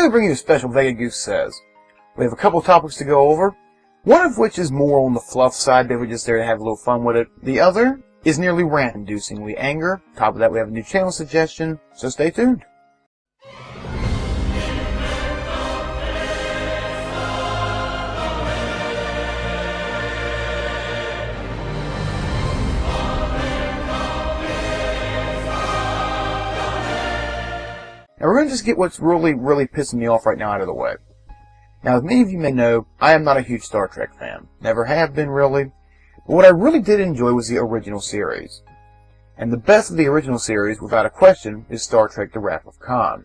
we bring you a special Vega Goose Says. We have a couple topics to go over, one of which is more on the fluff side, that we're just there to have a little fun with it. The other is nearly rant-inducingly anger. On top of that, we have a new channel suggestion, so stay tuned. Now we're going to just get what's really pissing me off right now out of the way. Now, as many of you may know, I am not a huge Star Trek fan. Never have been, really. But what I really did enjoy was the original series. And the best of the original series, without a question, is Star Trek The Wrath of Khan.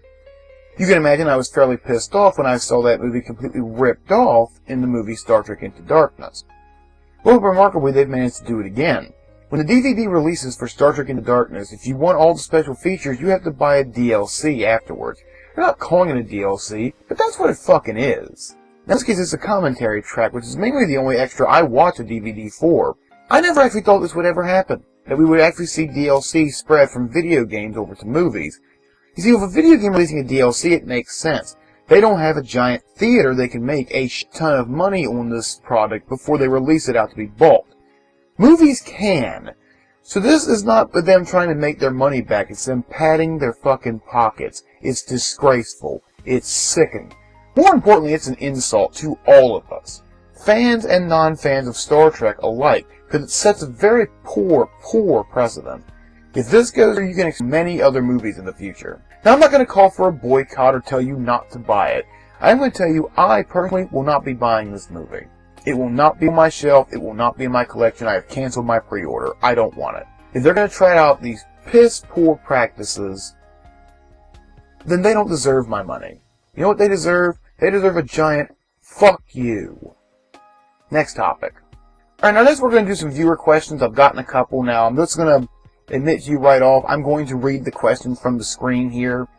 You can imagine I was fairly pissed off when I saw that movie completely ripped off in the movie Star Trek Into Darkness. Well, remarkably, they've managed to do it again. When the DVD releases for Star Trek Into Darkness, if you want all the special features, you have to buy a DLC afterwards. They're not calling it a DLC, but that's what it fucking is. In this case, it's a commentary track, which is mainly the only extra I watch a DVD for. I never actually thought this would ever happen, that we would actually see DLC spread from video games over to movies. You see, with a video game releasing a DLC, it makes sense. They don't have a giant theater they can make a ton of money on this product before they release it out to be bought. Movies can. So this is not them trying to make their money back. It's them padding their fucking pockets. It's disgraceful. It's sickening. More importantly, it's an insult to all of us. Fans and non-fans of Star Trek alike. Because it sets a very poor precedent. If this goes, you can expect many other movies in the future. Now, I'm not going to call for a boycott or tell you not to buy it. I'm going to tell you I personally will not be buying this movie. It will not be on my shelf. It will not be in my collection. I have canceled my pre-order. I don't want it. If they're going to try out these piss-poor practices, then they don't deserve my money. You know what they deserve? They deserve a giant fuck you. Next topic. Alright, now next we're going to do some viewer questions. I've gotten a couple now. I'm just going to admit to you right off, I'm going to read the questions from the screen here.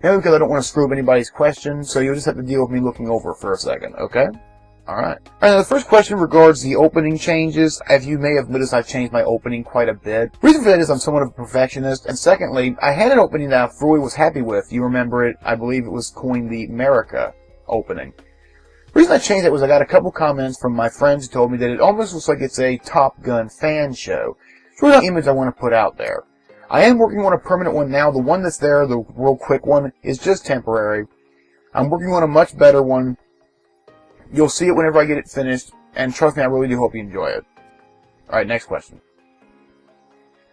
Mainly because I don't want to screw up anybody's questions, so you'll just have to deal with me looking over it for a second, okay? Alright. Now the first question regards the opening changes. As you may have noticed, I've changed my opening quite a bit. The reason for that is I'm somewhat of a perfectionist, and secondly, I had an opening that I really was happy with. You remember it, I believe it was coined the America opening. The reason I changed it was I got a couple comments from my friends who told me that it almost looks like it's a Top Gun fan show. It's really not the image I want to put out there. I am working on a permanent one now. The one that's there, the real quick one, is just temporary. I'm working on a much better one. You'll see it whenever I get it finished, and trust me, I really do hope you enjoy it. Alright, next question.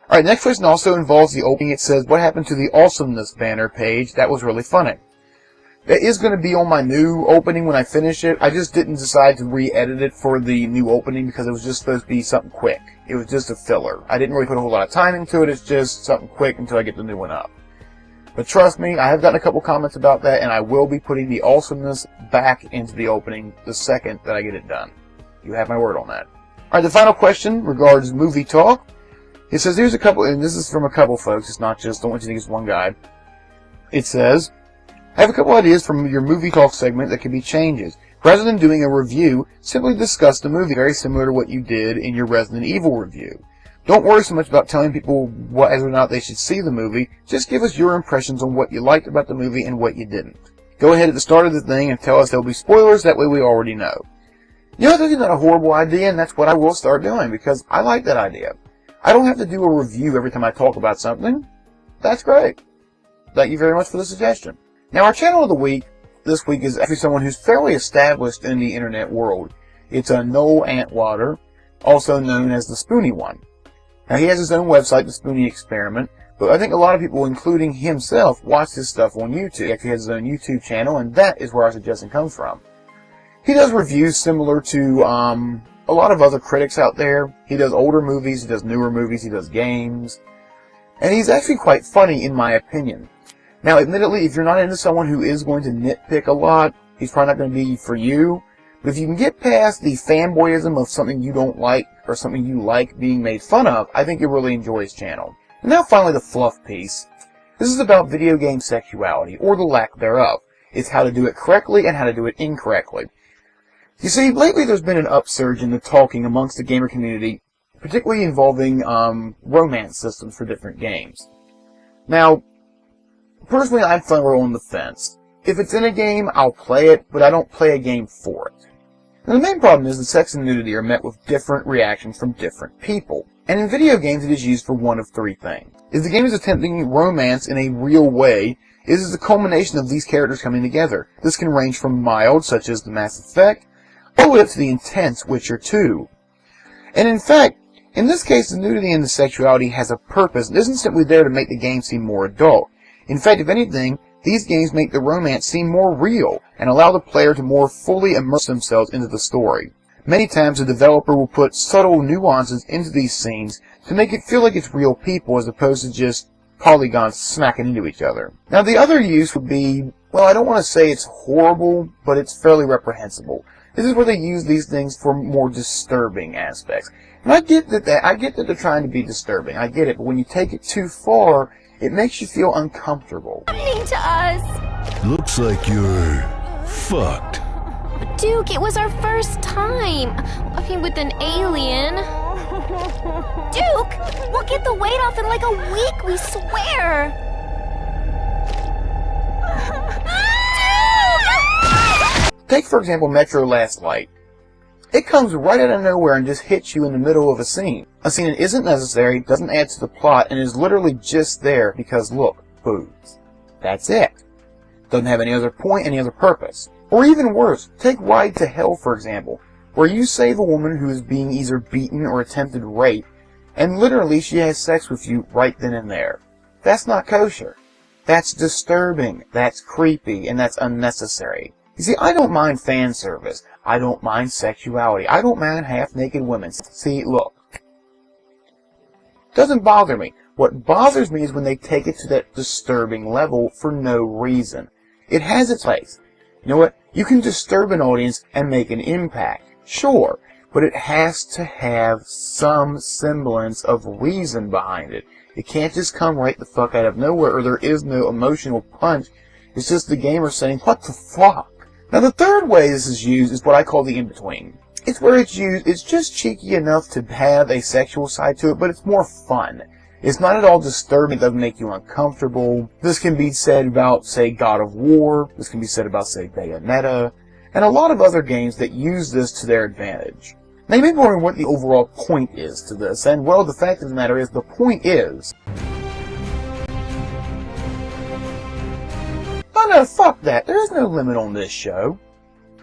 Alright, next question also involves the opening. It says, what happened to the awesomeness banner page? That was really funny. That is going to be on my new opening when I finish it. I just didn't decide to re-edit it for the new opening because it was just supposed to be something quick. It was just a filler. I didn't really put a whole lot of time into it. It's just something quick until I get the new one up. But trust me, I have gotten a couple comments about that, and I will be putting the awesomeness back into the opening the second that I get it done. You have my word on that. Alright, the final question regards movie talk. It says, here's a couple, and this is from a couple folks, it's not just, don't want you to think it's one guy. It says, I have a couple ideas from your movie talk segment that could be changes. Rather than doing a review, simply discuss the movie, very similar to what you did in your Resident Evil review. Don't worry so much about telling people whether or not they should see the movie. Just give us your impressions on what you liked about the movie and what you didn't. Go ahead at the start of the thing and tell us there'll be spoilers. That way we already know. You know, that's not a horrible idea, and that's what I will start doing because I like that idea. I don't have to do a review every time I talk about something. That's great. Thank you very much for the suggestion. Now, our channel of the week this week is actually someone who's fairly established in the internet world. It's a Noel Antwater, also known as the Spoony One. Now, he has his own website, The Spoony Experiment, but I think a lot of people, including himself, watch this stuff on YouTube. He actually has his own YouTube channel, and that is where our suggestion comes from. He does reviews similar to a lot of other critics out there. He does older movies, he does newer movies, he does games, and he's actually quite funny, in my opinion. Now, admittedly, if you're not into someone who is going to nitpick a lot, he's probably not going to be for you. But if you can get past the fanboyism of something you don't like or something you like being made fun of, I think you'll really enjoy his channel. And now finally the fluff piece. This is about video game sexuality, or the lack thereof. It's how to do it correctly and how to do it incorrectly. You see, lately there's been an upsurge in the talking amongst the gamer community, particularly involving romance systems for different games. Now, personally, I'm somewhere on the fence. If it's in a game, I'll play it, but I don't play a game for it. Now, the main problem is that sex and nudity are met with different reactions from different people. And in video games, it is used for one of three things. If the game is attempting romance in a real way, it is the culmination of these characters coming together. This can range from mild, such as the Mass Effect, all the way up to the intense Witcher 2. And in fact, in this case, the nudity and the sexuality has a purpose. It isn't simply there to make the game seem more adult. In fact, if anything, these games make the romance seem more real and allow the player to more fully immerse themselves into the story. Many times the developer will put subtle nuances into these scenes to make it feel like it's real people as opposed to just polygons smacking into each other. Now the other use would be, well, I don't want to say it's horrible, but it's fairly reprehensible. This is where they use these things for more disturbing aspects. And I get that they're trying to be disturbing. I get it, but when you take it too far, it makes you feel uncomfortable. Happening to us. Looks like you're fucked. Duke, it was our first time. I mean, with an alien. Duke, we'll get the weight off in like a week, we swear. Take, for example, Metro Last Light. It comes right out of nowhere and just hits you in the middle of a scene. A scene that isn't necessary, doesn't add to the plot, and is literally just there because, look, boobs. That's it. Doesn't have any other point, any other purpose. Or even worse, take Ride to Hell, for example, where you save a woman who is being either beaten or attempted rape, and literally she has sex with you right then and there. That's not kosher. That's disturbing, that's creepy, and that's unnecessary. You see, I don't mind fan service. I don't mind sexuality. I don't mind half-naked women. See, look. Doesn't bother me. What bothers me is when they take it to that disturbing level for no reason. It has its place. You know what? You can disturb an audience and make an impact. Sure. But it has to have some semblance of reason behind it. It can't just come right the fuck out of nowhere, or there is no emotional punch. It's just the gamer saying, what the fuck? Now the third way this is used is what I call the in-between. It's where it's used, it's just cheeky enough to have a sexual side to it, but it's more fun. It's not at all disturbing, it doesn't make you uncomfortable. This can be said about, say, God of War, this can be said about, say, Bayonetta, and a lot of other games that use this to their advantage. Now you may be wondering what the overall point is to this, and well, the fact of the matter is, the point is... Oh no, fuck that. There is no limit on this show.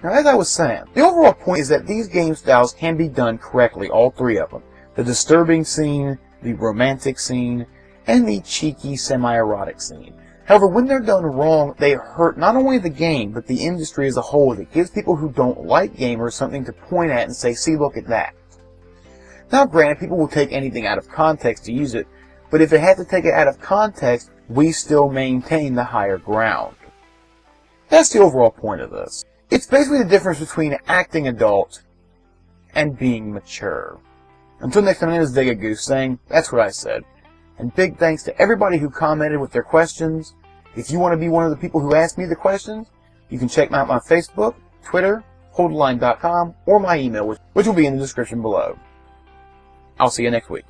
Now, as I was saying, the overall point is that these game styles can be done correctly, all three of them. The disturbing scene, the romantic scene, and the cheeky, semi-erotic scene. However, when they're done wrong, they hurt not only the game, but the industry as a whole. It gives people who don't like gamers something to point at and say, see, look at that. Now, granted, people will take anything out of context to use it, but if they have to take it out of context, we still maintain the higher ground. That's the overall point of this. It's basically the difference between acting adult and being mature. Until next time, my name is Vega Goose saying, that's what I said. And big thanks to everybody who commented with their questions. If you want to be one of the people who asked me the questions, you can check me out on Facebook, Twitter, holdline.com, or my email, which will be in the description below. I'll see you next week.